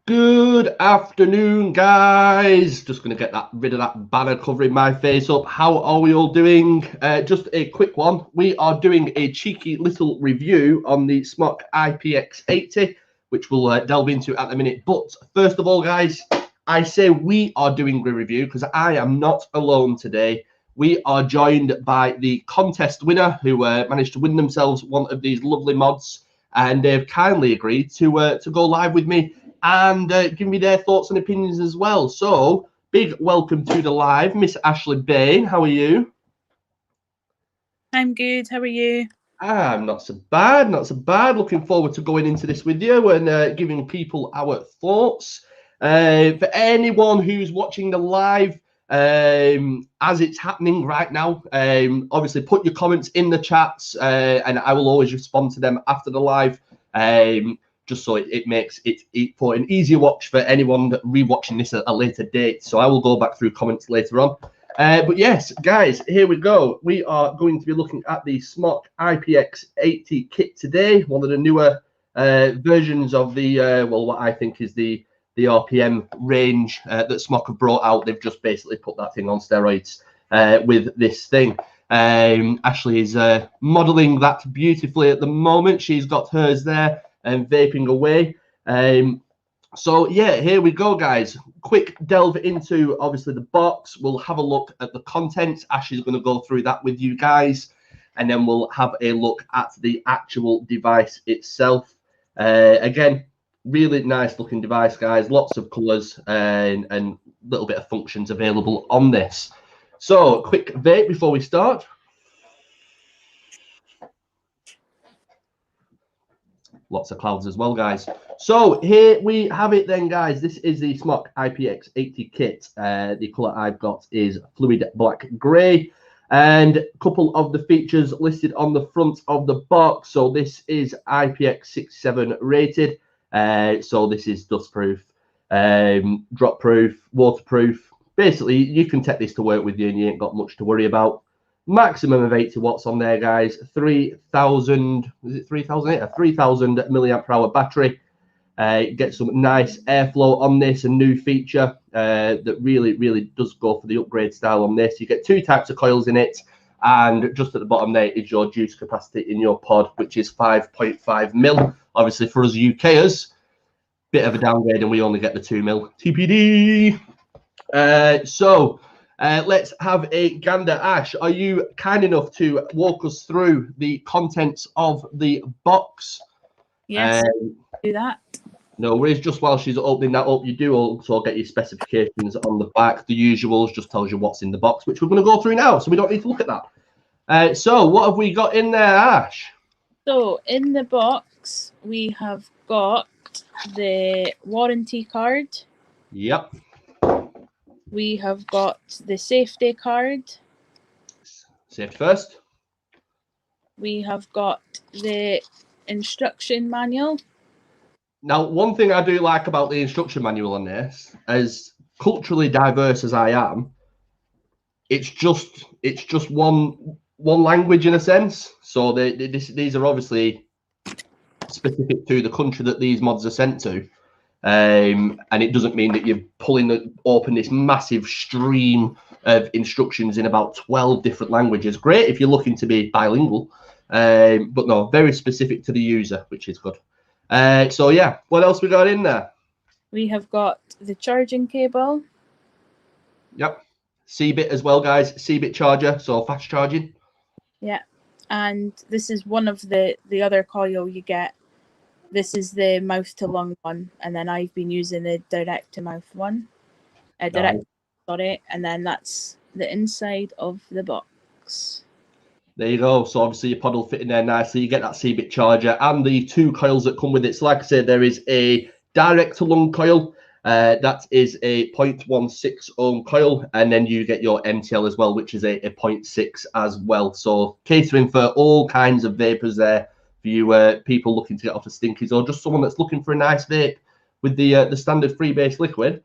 Good afternoon, guys. Just going to get rid of that banner covering my face up. How are we all doing? Just a quick one. We are doing a cheeky little review on the SMOK IPX 80, which we'll delve into at the minute. But first of all, guys, I say we are doing a review because I am not alone today. We are joined by the contest winner who managed to win themselves one of these lovely mods, and they've kindly agreed to go live with me and give me their thoughts and opinions as well. So, big welcome to the live, Miss Ashley Bain. How are you? I'm good. How are you? I'm not so bad, not so bad. Looking forward to going into this with you and giving people our thoughts. For anyone who's watching the live, as it's happening right now, obviously put your comments in the chats and I will always respond to them after the live. Just so it makes it for an easier watch for anyone rewatching this at a later date. So I will go back through comments later on. But yes, guys, here we go. We are going to be looking at the SMOK IPX 80 kit today, one of the newer versions of the, well, what I think is the RPM range that SMOK have brought out. They've just basically put that thing on steroids with this thing. Ashley is modeling that beautifully at the moment. She's got hers there and vaping away. So yeah, here we go, guys. Quick delve into obviously the box. We'll have a look at the contents. Ash is going to go through that with you guys, and then we'll have a look at the actual device itself. Again, really nice looking device, guys. Lots of colors and a little bit of functions available on this. So quick vape before we start. Lots of clouds as well, guys. So here we have it then, guys. This is the SMOK IPX 80 kit. The color I've got is fluid black gray, and a couple of the features listed on the front of the box. So this is IPX 67 rated. So this is dust proof, drop proof, waterproof. Basically, you can take this to work with you and you ain't got much to worry about. Maximum of 80 watts on there, guys. 3,000, is it 3,000? A 3,000 milliamp hour battery. Get some nice airflow on this, a new feature that really does go for the upgrade style on this. You get two types of coils in it, and just at the bottom there is your juice capacity in your pod, which is 5.5 mil. Obviously, for us UKers, bit of a downgrade, and we only get the 2 mil TPD. Let's have a gander. Ash, are you kind enough to walk us through the contents of the box? Yes, do that. No worries. Just while she's opening that up, you do also get your specifications on the back. The usuals just tells you what's in the box, which we're going to go through now, so we don't need to look at that. So what have we got in there, Ash? So in the box, we have got the warranty card. Yep. We have got the safety card. Safety first. We have got the instruction manual. Now, one thing I do like about the instruction manual on this, as culturally diverse as I am, it's just one language in a sense. So these are obviously specific to the country that these mods are sent to. And it doesn't mean that you're open this massive stream of instructions in about 12 different languages. Great if you're looking to be bilingual, but no, very specific to the user, which is good. So yeah, what else we got in there? We have got the charging cable. Yep. C-bit as well, guys. C-bit charger, so fast charging. Yeah, and this is one of the other coil you get. This is the mouth to lung one, and then I've been using the direct to mouth one. Sorry, and then that's the inside of the box. There you go. So obviously your pod will fit in there nicely. You get that C-bit charger and the two coils that come with it. So like I said, there is a direct to lung coil. That is a 0.16 ohm coil, and then you get your MTL as well, which is a 0.6 as well. So catering for all kinds of vapors there for you people looking to get off the stinkies, or just someone that's looking for a nice vape with the standard freebase liquid.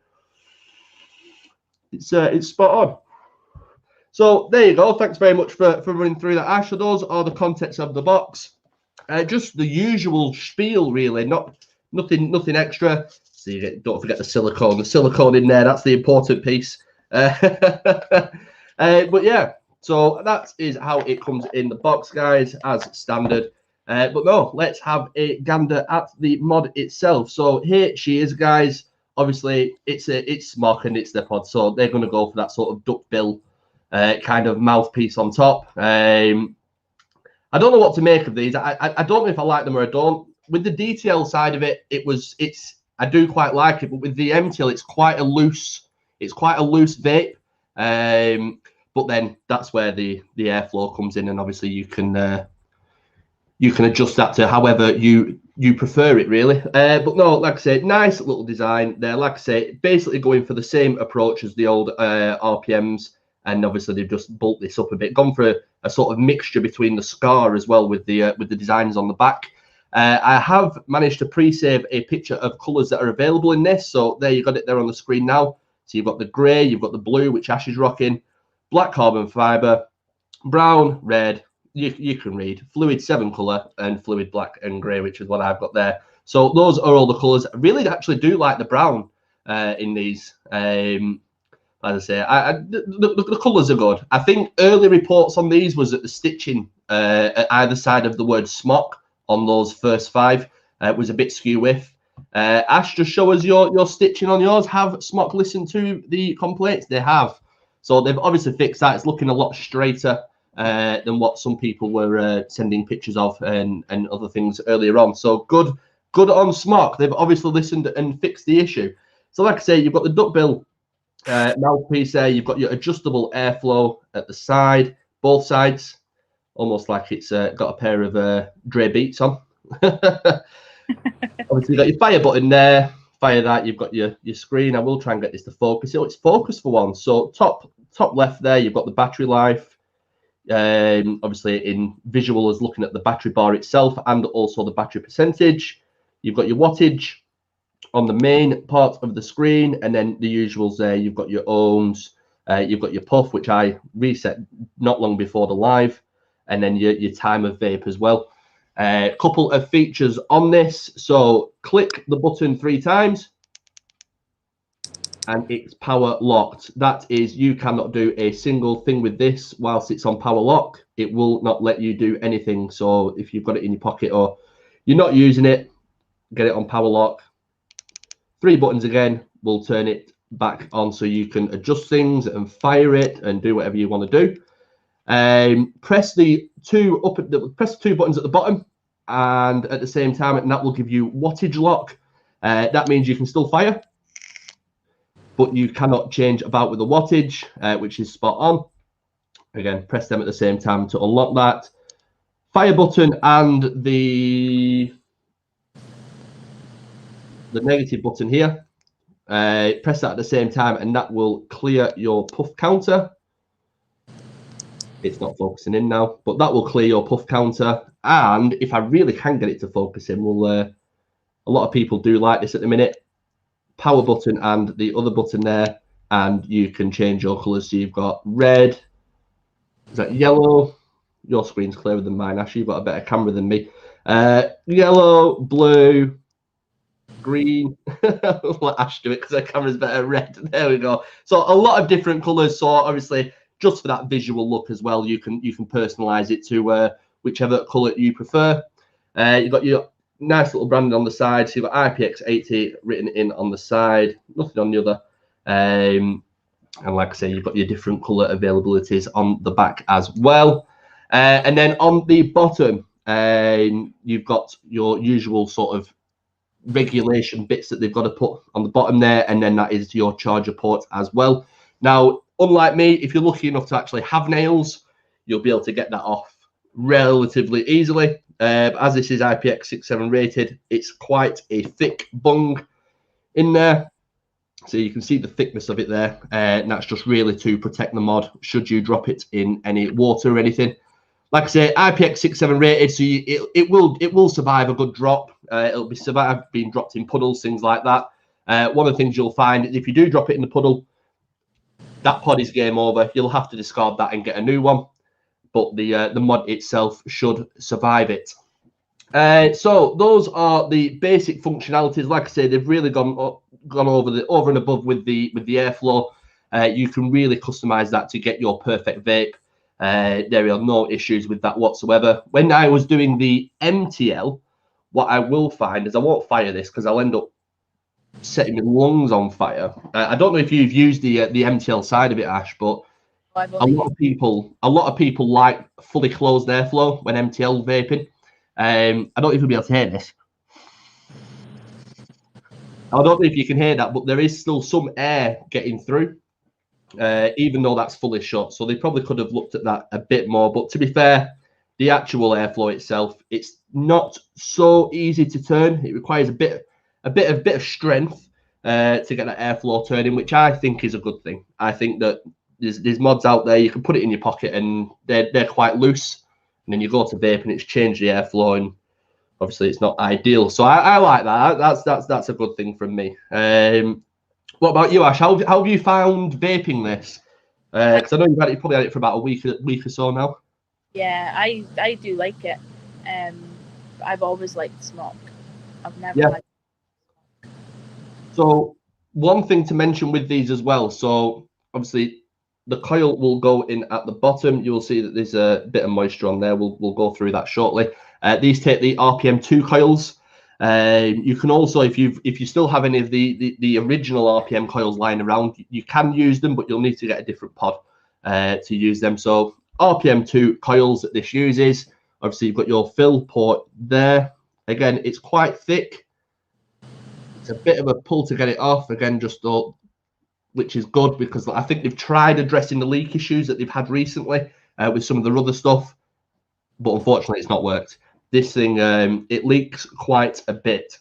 It's spot on. So there you go. Thanks very much for running through that, Ash. So those are the contents of the box. Just the usual spiel, really. Nothing extra. So don't forget the silicone. The silicone in there, that's the important piece. But yeah, so that is how it comes in the box, guys, as standard. But no, let's have a gander at the mod itself. So here she is, guys. Obviously, it's SMOK and it's their pod, so they're going to go for that sort of duckbill kind of mouthpiece on top. I don't know what to make of these. I don't know if I like them or I don't. With the detail side of it, I do quite like it, but with the MTL, it's quite a loose vape. But then that's where the airflow comes in, and obviously you can adjust that to however you prefer it, really. But no, like I say, nice little design there. Like I say, basically going for the same approach as the old RPMs, and obviously they've just bulked this up a bit, gone for a sort of mixture between the Scar as well with the designs on the back. I have managed to pre-save a picture of colours that are available in this, so there you got it there on the screen now. So you've got the grey, you've got the blue, which Ash is rocking, black carbon fibre, brown, red, you can read, fluid 7 colour, and fluid black and grey, which is what I've got there. So those are all the colours. I really actually do like the brown in these. As I say, the colours are good. I think early reports on these was that the stitching at either side of the word SMOK on those first 5 was a bit skew with. Ash, just show us your stitching on yours. Have SMOK listened to the complaints? They have. So they've obviously fixed that. It's looking a lot straighter than what some people were sending pictures of and other things earlier on. So good on SMOK. They've obviously listened and fixed the issue. So like I say, you've got the duckbill mouthpiece there. You've got your adjustable airflow at the side, both sides, almost like it's got a pair of Dre Beats on. Obviously, you've got your fire button there. Fire that. You've got your screen. I will try and get this to focus. Oh, it's focused for one. So top left there, you've got the battery life. Obviously, in visual is looking at the battery bar itself and also the battery percentage. You've got your wattage on the main part of the screen, and then the usuals there. You've got your ohms. You've got your puff, which I reset not long before the live, and then your time of vape as well. A couple of features on this. So click the button 3 times and it's power locked. That is, you cannot do a single thing with this whilst it's on power lock. It will not let you do anything. So if you've got it in your pocket or you're not using it, get it on power lock. 3 buttons again will turn it back on so you can adjust things and fire it and do whatever you want to do. Press the 2 buttons at the bottom and at the same time, and that will give you wattage lock. That means you can still fire, but you cannot change about with the wattage, which is spot on. Again, press them at the same time to unlock that. Fire button and the negative button here. Press that at the same time and that will clear your puff counter. It's not focusing in now, but that will clear your puff counter. And if I really can get it to focus in, a lot of people do like this at the minute. Power button and the other button there, and you can change your colors. So you've got red, is that yellow? Your screen's clearer than mine, Ash. You've got a better camera than me. Yellow, blue, green. Let Ash do it because her camera's better. Red. There we go. So a lot of different colors. So obviously, just for that visual look as well, you can personalize it to whichever color you prefer. You've got your nice little branding on the side. So you've got IPX 80 written in on the side, nothing on the other. And like I say, you've got your different color availabilities on the back as well. And then on the bottom, you've got your usual sort of regulation bits that they've got to put on the bottom there. And then that is your charger port as well. Now, unlike me, if you're lucky enough to actually have nails, you'll be able to get that off relatively easily. As this is IPX67 rated, it's quite a thick bung in there. So you can see the thickness of it there. And that's just really to protect the mod should you drop it in any water or anything. Like I say, IPX67 rated, so it will survive a good drop. It'll survive being dropped in puddles, things like that. One of the things you'll find is if you do drop it in the puddle, that pod is game over. You'll have to discard that and get a new one. But the mod itself should survive it. So those are the basic functionalities. Like I say, they've really gone over and above with the airflow. You can really customize that to get your perfect vape. There are no issues with that whatsoever. When I was doing the MTL, what I will find is I won't fire this because I'll end up setting my lungs on fire. I don't know if you've used the MTL side of it, Ash, but a lot of people like fully closed airflow when MTL vaping. I don't know if you'll be able to hear this. I don't know if you can hear that, but there is still some air getting through, even though that's fully shut. So they probably could have looked at that a bit more. But to be fair, the actual airflow itself, it's not so easy to turn. It requires a bit of strength to get that airflow turning, which I think is a good thing. I think that there's mods out there you can put it in your pocket and they're quite loose, and then you go to vape and it's changed the airflow, and obviously it's not ideal. So I like that. That's a good thing from me. What about you, Ash? How have you found vaping this? Because I know you've probably had it for about a week or so now. Yeah, I do like it. I've always liked SMOK. I've never had. So one thing to mention with these as well. So obviously the coil will go in at the bottom. You will see that there's a bit of moisture on there. We'll go through that shortly. These take the RPM 2 coils. You can also, if you still have any of the original RPM coils lying around, you can use them, but you'll need to get a different pod to use them. So RPM 2 coils that this uses. Obviously, you've got your fill port there. Again, it's quite thick. It's a bit of a pull to get it off. Again, which is good because I think they've tried addressing the leak issues that they've had recently with some of the other stuff, but unfortunately, it's not worked. This thing, it leaks quite a bit.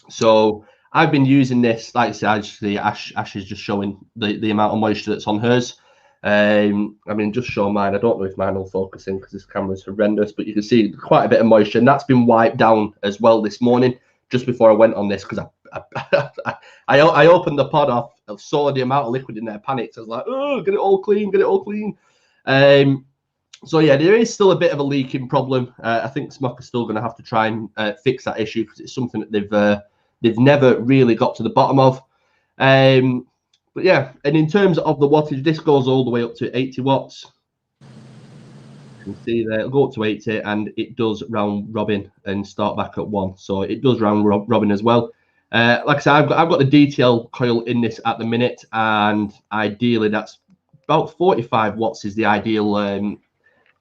So I've been using this, like I said, Ash is just showing the amount of moisture that's on hers. I mean, just show mine. I don't know if mine will focus in because this camera is horrendous, but you can see quite a bit of moisture, and that's been wiped down as well this morning, just before I went on this, because I opened the pod off, I saw the amount of liquid in there, panicked. I was like, oh, get it all clean, get it all clean. So yeah, there is still a bit of a leaking problem. I think SMOK is still going to have to try and fix that issue because it's something that they've never really got to the bottom of. But yeah, and in terms of the wattage, this goes all the way up to 80 watts. You can see there, it'll go up to 80, and it does round robin and start back at 1. So it does round robin as well. Like I said, I've got the DTL coil in this at the minute, and ideally that's about 45 watts is the ideal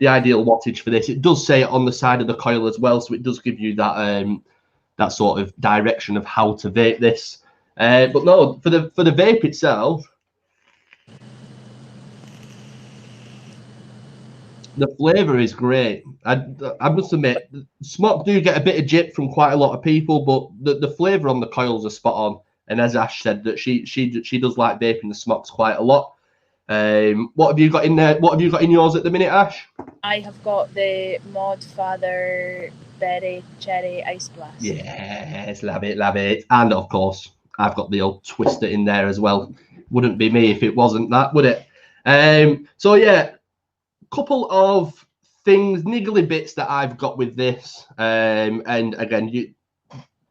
wattage for this. It does say it on the side of the coil as well, so it does give you that sort of direction of how to vape this. But no, for the vape itself, the flavour is great. I must admit, SMOK do get a bit of jip from quite a lot of people, but the flavour on the coils are spot on. And as Ash said, that she does like vaping the SMOKs quite a lot. What have you got in there? What have you got in yours at the minute, Ash? I have got the Mod Father Berry Cherry Ice Blast. Yes, love it. And of course, I've got the old twister in there as well. Wouldn't be me if it wasn't that, would it? So yeah, couple of things, niggly bits that I've got with this. And again, you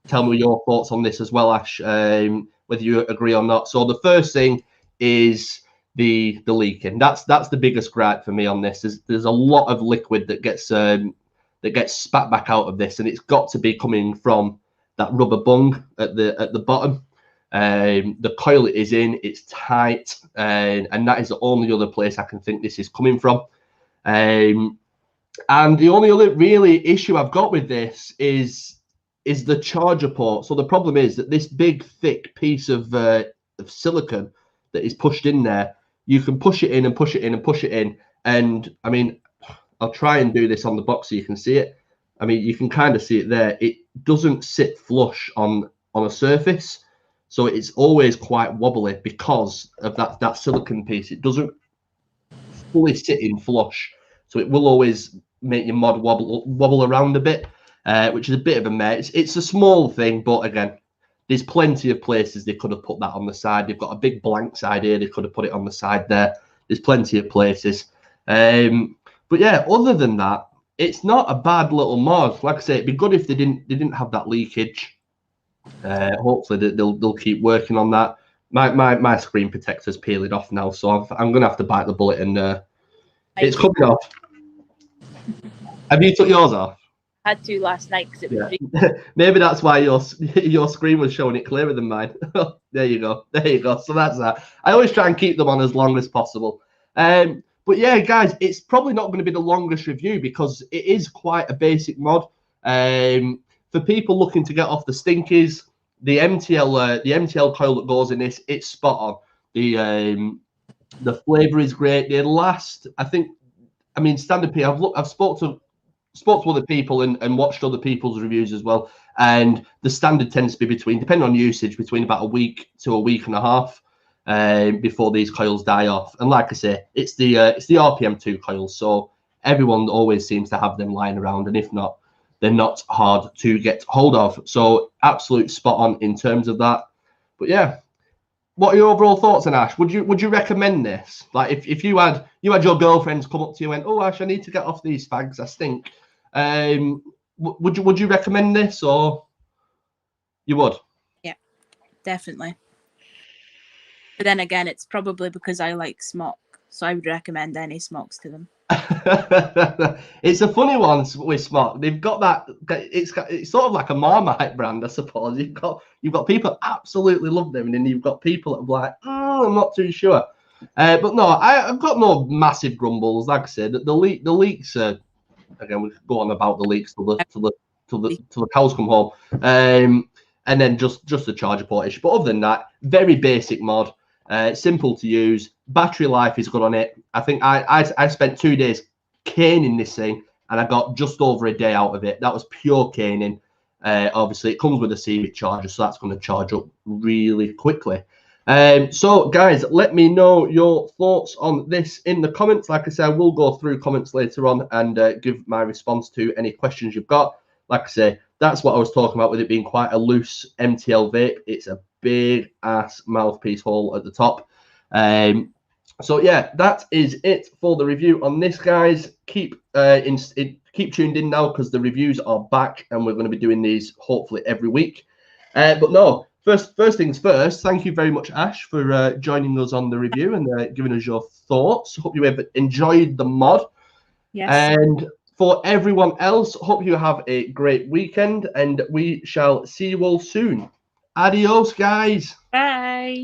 tell me your thoughts on this as well, Ash, whether you agree or not. So the first thing is the leaking. That's the biggest gripe for me on this. There's a lot of liquid that gets spat back out of this, and it's got to be coming from that rubber bung at the bottom. The coil it is in, it's tight, and that is the only other place I can think this is coming from. And the only other really issue I've got with this is the charger port. So the problem is that this big thick piece of silicon that is pushed in there, you can push it in and push it in and push it in. And I mean, I'll try and do this on the box so you can see it. I mean, you can kind of see it there. It doesn't sit flush on a surface. So it's always quite wobbly because of that silicon piece. It doesn't fully sit in flush. So it will always make your mod wobble around a bit, which is a bit of a mess. It's a small thing, but again, there's plenty of places they could have put that on the side. They've got a big blank side here. They could have put it on the side there. There's plenty of places. But yeah, other than that, it's not a bad little mod. Like I say, it'd be good if they didn't have that leakage. Hopefully they'll keep working on that. My screen protector's peeling off now, so I'm gonna have to bite the bullet and it's coming off. Have you took yours off? I had to last night because it was Maybe that's why your screen was showing it clearer than mine. There you go. So that's that. I always try and keep them on as long as possible. But yeah, guys, it's probably not going to be the longest review because it is quite a basic mod. For people looking to get off the stinkies, the MTL coil that goes in this, it's spot on. The flavor is great. They last, standard P. I've spoke to other people and watched other people's reviews as well. And the standard tends to be depending on usage, between about a week to a week and a half before these coils die off. And like I say, it's the RPM2 coils, so everyone always seems to have them lying around, and if not, they're not hard to get hold of. So absolute spot on in terms of that. But yeah, what are your overall thoughts on Ash? Would you recommend this? Like if you had your girlfriends come up to you and went, "Oh Ash, I need to get off these fags, I stink." Would you recommend this, or you would? Yeah, definitely. But then again, it's probably because I like SMOK, so I would recommend any SMOKs to them. It's a funny one with SMOK. They've got that. It's sort of like a Marmite brand, I suppose. You've got people absolutely love them, and then you've got people that are like, I'm not too sure. But no, I've got no massive grumbles. Like I said, the leaks are. Again, we could go on about the leaks till the cows come home, and then just the charger port issue. But other than that, very basic mod, simple to use. Battery life is good on it. I think I spent 2 days caning this thing, and I got just over a day out of it. That was pure caning. Obviously, it comes with a CV charger, so that's going to charge up really quickly. So guys, let me know your thoughts on this in the comments. Like I said, we'll go through comments later on and give my response to any questions you've got. Like I say, that's what I was talking about with it being quite a loose MTL vape. It's a big ass mouthpiece hole at the top. So yeah, that is it for the review on this, guys. Keep tuned in now because the reviews are back and we're going to be doing these hopefully every week. But no. First things first, thank you very much, Ash, for joining us on the review and giving us your thoughts. Hope you have enjoyed the mod. Yes. And for everyone else, hope you have a great weekend, and we shall see you all soon. Adios, guys. Bye.